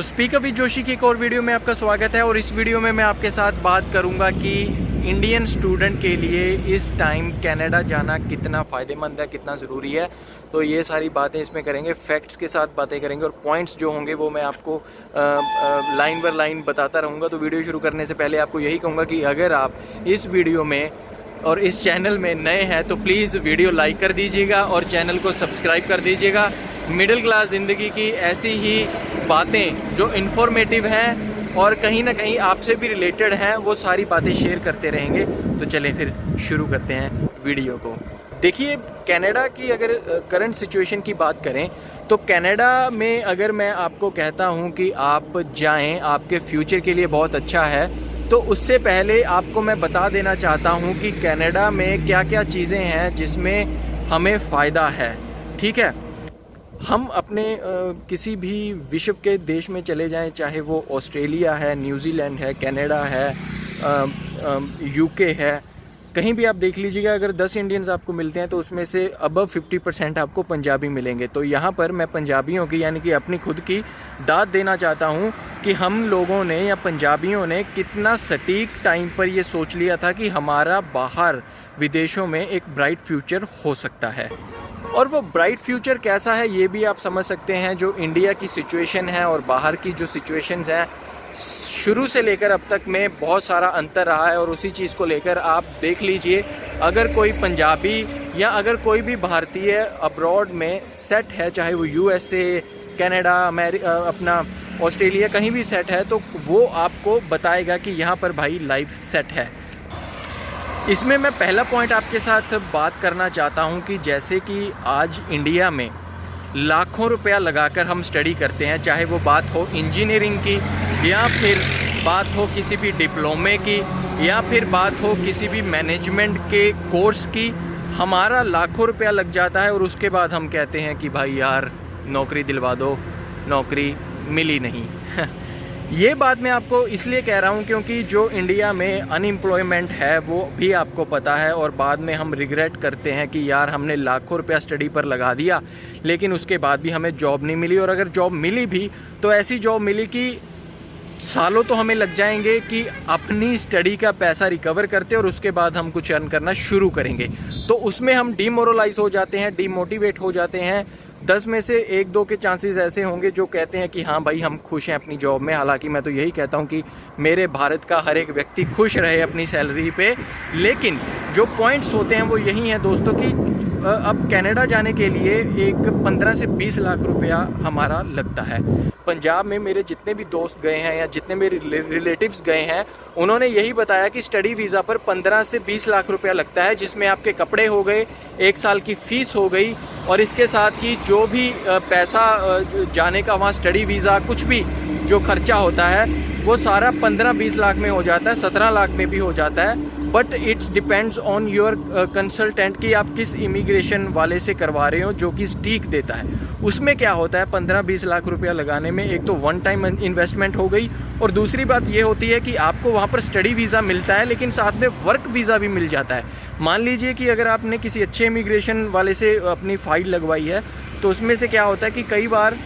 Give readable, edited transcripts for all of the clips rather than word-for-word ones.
Speaker with Joshi की एक और वीडियो में आपका स्वागत है। और इस वीडियो में मैं आपके साथ बात करूंगा कि इंडियन स्टूडेंट के लिए इस टाइम कनाडा जाना कितना फ़ायदेमंद है, कितना ज़रूरी है। तो ये सारी बातें इसमें करेंगे, फैक्ट्स के साथ बातें करेंगे और पॉइंट्स जो होंगे वो मैं आपको लाइन बाय लाइन बताता रहूँगा। तो वीडियो शुरू करने से पहले आपको यही कहूँगा कि अगर आप इस वीडियो में और इस चैनल में नए हैं तो प्लीज़ वीडियो लाइक कर दीजिएगा और चैनल को सब्सक्राइब कर दीजिएगा। मिडिल क्लास ज़िंदगी की ऐसी ही बातें जो इन्फॉर्मेटिव हैं और कहीं ना कहीं आपसे भी रिलेटेड हैं, वो सारी बातें शेयर करते रहेंगे। तो चलें फिर शुरू करते हैं वीडियो को। देखिए, कनाडा की अगर करंट सिचुएशन की बात करें तो कनाडा में अगर मैं आपको कहता हूं कि आप जाएं, आपके फ्यूचर के लिए बहुत अच्छा है, तो उससे पहले आपको मैं बता देना चाहता हूं कि कनाडा में क्या क्या चीज़ें हैं जिसमें हमें फ़ायदा है। ठीक है, हम अपने किसी भी विश्व के देश में चले जाएं, चाहे वो ऑस्ट्रेलिया है, न्यूजीलैंड है, कनाडा है, यूके है, कहीं भी आप देख लीजिएगा, अगर 10 इंडियंस आपको मिलते हैं तो उसमें से अबव 50% आपको पंजाबी मिलेंगे। तो यहाँ पर मैं पंजाबियों की यानी कि अपनी खुद की दाद देना चाहता हूँ कि हम लोगों ने या पंजाबियों ने कितना सटीक टाइम पर ये सोच लिया था कि हमारा बाहर विदेशों में एक ब्राइट फ्यूचर हो सकता है। और वो ब्राइट फ्यूचर कैसा है ये भी आप समझ सकते हैं। जो इंडिया की सिचुएशन है और बाहर की जो सिचुएशंस हैं, शुरू से लेकर अब तक में बहुत सारा अंतर रहा है। और उसी चीज़ को लेकर आप देख लीजिए, अगर कोई पंजाबी या अगर कोई भी भारतीय अब्रॉड में सेट है, चाहे वो यूएसए, कनाडा, अपना ऑस्ट्रेलिया कहीं भी सेट है, तो वो आपको बताएगा कि यहाँ पर भाई लाइफ सेट है। इसमें मैं पहला पॉइंट आपके साथ बात करना चाहता हूँ कि जैसे कि आज इंडिया में लाखों रुपया लगाकर हम स्टडी करते हैं, चाहे वो बात हो इंजीनियरिंग की या फिर बात हो किसी भी डिप्लोमे की या फिर बात हो किसी भी मैनेजमेंट के कोर्स की, हमारा लाखों रुपया लग जाता है और उसके बाद हम कहते हैं कि भाई यार नौकरी दिलवा दो, नौकरी मिली नहीं। ये बात मैं आपको इसलिए कह रहा हूँ क्योंकि जो इंडिया में अनएम्प्लॉयमेंट है वो भी आपको पता है और बाद में हम रिग्रेट करते हैं कि यार हमने लाखों रुपया स्टडी पर लगा दिया लेकिन उसके बाद भी हमें जॉब नहीं मिली। और अगर जॉब मिली भी तो ऐसी जॉब मिली कि सालों तो हमें लग जाएंगे कि अपनी स्टडी का पैसा रिकवर करते और उसके बाद हम कुछ अर्न करना शुरू करेंगे। तो उसमें हम डीमोरलाइज हो जाते हैं, डीमोटिवेट हो जाते हैं। 10 में से 1-2 के चांसेस ऐसे होंगे जो कहते हैं कि हाँ भाई हम खुश हैं अपनी जॉब में। हालांकि मैं तो यही कहता हूँ कि मेरे भारत का हर एक व्यक्ति खुश रहे अपनी सैलरी पे। लेकिन जो पॉइंट्स होते हैं वो यही हैं दोस्तों कि अब कनाडा जाने के लिए एक 15 से 20 लाख रुपया हमारा लगता है। पंजाब में मेरे जितने भी दोस्त गए हैं या जितने मेरे रिलेटिव्स गए हैं, उन्होंने यही बताया कि स्टडी वीज़ा पर 15 से 20 लाख रुपया लगता है, जिसमें आपके कपड़े हो गए, 1 साल की फ़ीस हो गई और इसके साथ ही जो भी पैसा जाने का वहाँ स्टडी वीज़ा कुछ भी जो खर्चा होता है वो सारा 15-20 लाख में हो जाता है, 17 लाख में भी हो जाता है। But it's depends on your consultant कि आप किस इमिग्रेशन वाले से करवा रहे हो जो कि स्टीक देता है। उसमें क्या होता है, 15-20 लाख रुपया लगाने में एक तो वन टाइम इन्वेस्टमेंट हो गई और दूसरी बात ये होती है कि आपको वहाँ पर स्टडी वीज़ा मिलता है लेकिन साथ में वर्क वीज़ा भी मिल जाता है। मान लीजिए कि अगर आपने किसी अच्छे इमिग्रेशन वाले से अपनी फ़ाइल लगवाई है तो उसमें से क्या होता है कि कई बार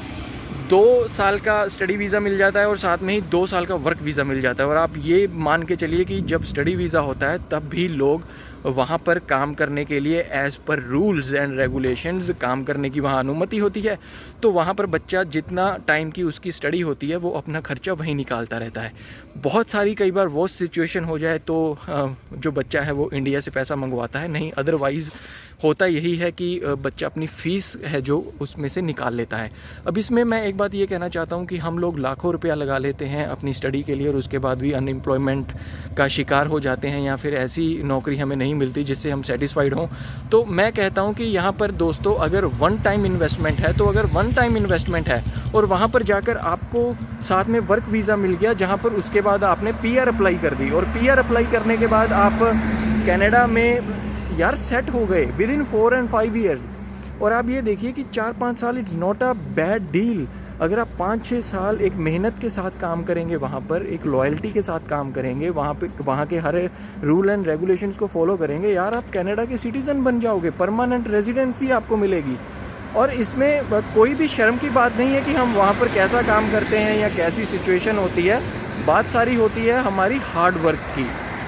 2 साल का स्टडी वीज़ा मिल जाता है और साथ में ही 2 साल का वर्क वीज़ा मिल जाता है। और आप ये मान के चलिए कि जब स्टडी वीज़ा होता है तब भी लोग वहाँ पर काम करने के लिए as per rules and regulations काम करने की वहाँ अनुमति होती है। तो वहाँ पर बच्चा जितना टाइम की उसकी स्टडी होती है वो अपना खर्चा वहीं निकालता रहता है। बहुत सारी कई बार वो सिचुएशन हो जाए तो जो बच्चा है वो इंडिया से पैसा मंगवाता है, नहीं अदरवाइज़ होता यही है कि बच्चा अपनी फ़ीस है जो उसमें से निकाल लेता है। अब इसमें मैं एक बात ये कहना चाहता हूँ कि हम लोग लाखों रुपया लगा लेते हैं अपनी स्टडी के लिए और उसके बाद भी अनएम्प्लॉयमेंट का शिकार हो जाते हैं या फिर ऐसी नौकरी हमें नहीं मिलती जिससे हम सेटिस्फाइड हों। तो मैं कहता हूँ कि यहाँ पर दोस्तों अगर वन टाइम इन्वेस्टमेंट है तो अगर वन टाइम इन्वेस्टमेंट है और वहाँ पर जाकर आपको साथ में वर्क वीज़ा मिल गया जहाँ पर उसके बाद आपने PR अप्लाई कर दी और PR अप्लाई करने के बाद आप कनाडा में यार सेट हो गए विदिन 4 and 5 years। और आप ये देखिए कि 4-5 साल it's not a bad deal. अगर आप 5-6 साल एक मेहनत के साथ काम करेंगे, वहाँ पर एक लॉयल्टी के साथ काम करेंगे, वहाँ के हर रूल एंड रेगुलेशंस को फॉलो करेंगे, यार आप कनाडा के सिटीज़न बन जाओगे, परमानेंट रेजिडेंसी आपको मिलेगी। और इसमें कोई भी शर्म की बात नहीं है कि हम वहाँ पर कैसा काम करते हैं या कैसी सिचुएशन होती है। बात सारी होती है हमारी हार्ड वर्क की।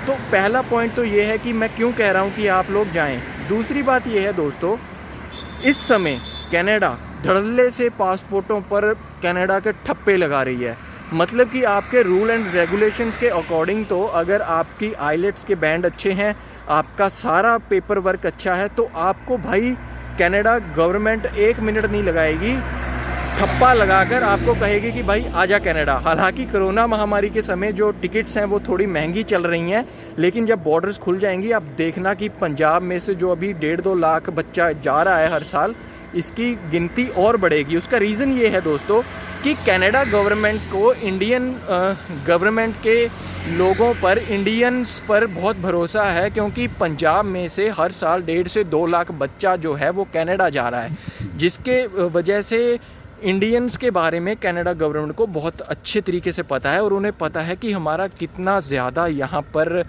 तो पहला पॉइंट तो ये है कि मैं क्यों कह रहा हूँ कि आप लोग जाएं। दूसरी बात ये है दोस्तों, इस समय कनाडा धड़ल्ले से पासपोर्टों पर कनाडा के ठप्पे लगा रही है। मतलब कि आपके रूल एंड रेगुलेशंस के अकॉर्डिंग तो अगर आपकी आईलेट्स के बैंड अच्छे हैं, आपका सारा पेपर वर्क अच्छा है, तो आपको भाई कनाडा गवर्नमेंट 1 मिनट नहीं लगाएगी, ठप्पा लगाकर आपको कहेगी कि भाई आजा कनाडा। हालांकि कोरोना महामारी के समय जो टिकट्स हैं वो थोड़ी महंगी चल रही हैं, लेकिन जब बॉर्डर्स खुल जाएंगी आप देखना कि पंजाब में से जो अभी 1.5-2 लाख बच्चा जा रहा है हर साल, इसकी गिनती और बढ़ेगी। उसका रीज़न ये है दोस्तों कि कनाडा गवर्नमेंट को इंडियन गवर्नमेंट के लोगों पर, इंडियंस पर बहुत भरोसा है, क्योंकि पंजाब में से हर साल 1.5 से 2 लाख बच्चा जो है वो कनाडा जा रहा है, जिसके वजह से इंडियंस के बारे में कनाडा गवर्नमेंट को बहुत अच्छे तरीके से पता है और उन्हें पता है कि हमारा कितना ज़्यादा यहाँ पर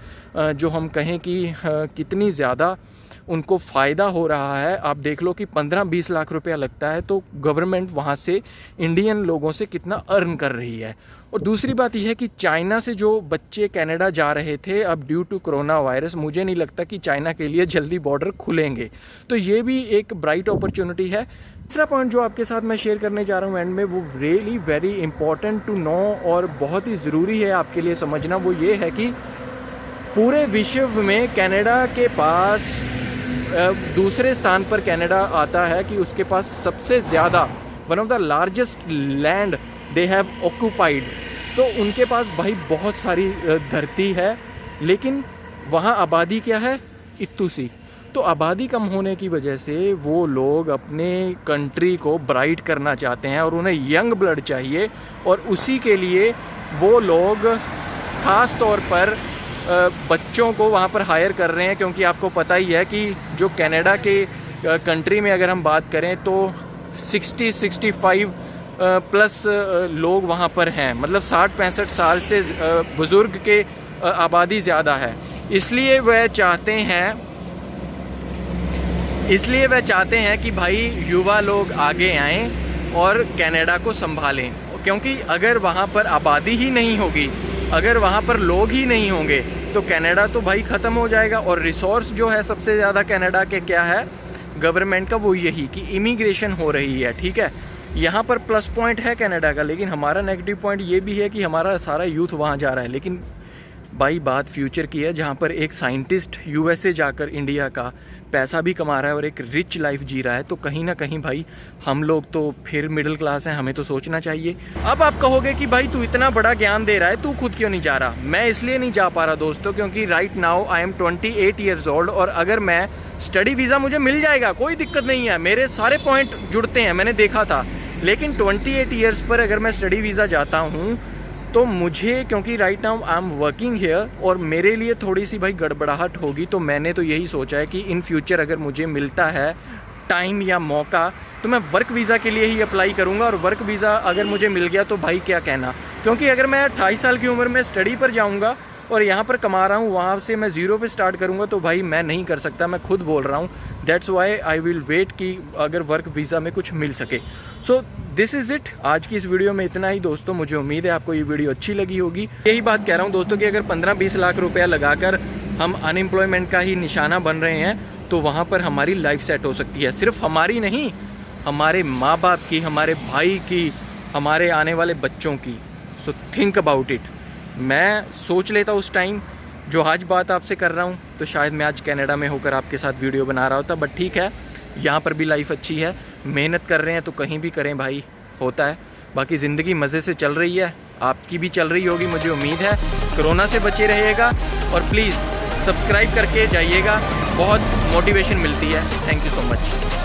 जो हम कहें कि कितनी ज़्यादा उनको फ़ायदा हो रहा है। आप देख लो कि 15-20 लाख रुपया लगता है तो गवर्नमेंट वहाँ से इंडियन लोगों से कितना अर्न कर रही है। और दूसरी बात यह है कि चाइना से जो बच्चे कनाडा जा रहे थे, अब ड्यू टू कोरोना वायरस मुझे नहीं लगता कि चाइना के लिए जल्दी बॉर्डर खुलेंगे, तो ये भी एक ब्राइट अपॉर्चुनिटी है। तीसरा पॉइंट जो आपके साथ मैं शेयर करने जा रहा हूँ एंड में, वो really very important to know और बहुत ही ज़रूरी है आपके लिए समझना, वो ये है कि पूरे विश्व में कनाडा के पास दूसरे स्थान पर कनाडा आता है कि उसके पास सबसे ज़्यादा, one of the largest land they have occupied. तो उनके पास भाई बहुत सारी धरती है, लेकिन वहाँ आबादी क्या है, इतनी सी। तो आबादी कम होने की वजह से वो लोग अपने कंट्री को ब्राइट करना चाहते हैं और उन्हें यंग ब्लड चाहिए, और उसी के लिए वो लोग ख़ास तौर पर बच्चों को वहाँ पर हायर कर रहे हैं। क्योंकि आपको पता ही है कि जो कनाडा के कंट्री में अगर हम बात करें तो 60-65 प्लस लोग वहाँ पर हैं, मतलब 60-65 साल से बुज़ुर्ग के आबादी ज़्यादा है। इसलिए वह चाहते हैं कि भाई युवा लोग आगे आएं और कनाडा को संभालें। क्योंकि अगर वहाँ पर आबादी ही नहीं होगी, अगर वहाँ पर लोग ही नहीं होंगे, तो कनाडा तो भाई ख़त्म हो जाएगा। और रिसोर्स जो है सबसे ज़्यादा कनाडा के क्या है, गवर्नमेंट का, वो यही कि इमिग्रेशन हो रही है। ठीक है, यहाँ पर प्लस पॉइंट है कनाडा का, लेकिन हमारा नेगेटिव पॉइंट ये भी है कि हमारा सारा यूथ वहाँ जा रहा है। लेकिन भाई बात फ्यूचर की है, जहाँ पर एक साइंटिस्ट यूएसए जाकर इंडिया का पैसा भी कमा रहा है और एक रिच लाइफ जी रहा है, तो कहीं ना कहीं भाई हम लोग तो फिर मिडिल क्लास हैं, हमें तो सोचना चाहिए। अब आप कहोगे कि भाई तू इतना बड़ा ज्ञान दे रहा है, तू खुद क्यों नहीं जा रहा? मैं इसलिए नहीं जा पा रहा दोस्तों क्योंकि right now I am 28 years old, और अगर मैं स्टडी वीज़ा मुझे मिल जाएगा, कोई दिक्कत नहीं है, मेरे सारे पॉइंट जुड़ते हैं, मैंने देखा था। लेकिन 28 ईयर्स पर अगर मैं स्टडी वीज़ा जाता हूँ तो मुझे, क्योंकि right now I am working here, और मेरे लिए थोड़ी सी भाई गड़बड़ाहट होगी। तो मैंने तो यही सोचा है कि इन फ्यूचर अगर मुझे मिलता है टाइम या मौका, तो मैं वर्क वीज़ा के लिए ही अप्लाई करूँगा। और वर्क वीज़ा अगर मुझे मिल गया तो भाई क्या कहना, क्योंकि अगर मैं 28 साल की उम्र में स्टडी पर जाऊँगा और यहाँ पर कमा रहा हूँ, वहाँ से मैं ज़ीरो पे स्टार्ट करूँगा, तो भाई मैं नहीं कर सकता, मैं खुद बोल रहा हूँ। That's why I will wait कि अगर वर्क वीज़ा में कुछ मिल सके। सो दिस इज़ इट, आज की इस वीडियो में इतना ही दोस्तों। मुझे उम्मीद है आपको ये वीडियो अच्छी लगी होगी। यही बात कह रहा हूँ दोस्तों कि अगर 15-20 लाख रुपया लगाकर हम अनएम्प्लॉयमेंट का ही निशाना बन रहे हैं, तो वहाँ पर हमारी लाइफ सेट हो सकती है। सिर्फ हमारी नहीं, हमारे माँ बाप की, हमारे भाई की, हमारे आने वाले बच्चों की। So think about it. मैं सोच लेता उस टाइम जो आज बात आपसे कर रहा हूँ, तो शायद मैं आज कनाडा में होकर आपके साथ वीडियो बना रहा होता। बट ठीक है, यहाँ पर भी लाइफ अच्छी है, मेहनत कर रहे हैं तो कहीं भी करें भाई, होता है। बाकी ज़िंदगी मज़े से चल रही है, आपकी भी चल रही होगी मुझे उम्मीद है। कोरोना से बचे रहिएगा और प्लीज़ सब्सक्राइब करके जाइएगा, बहुत मोटिवेशन मिलती है। Thank you so much.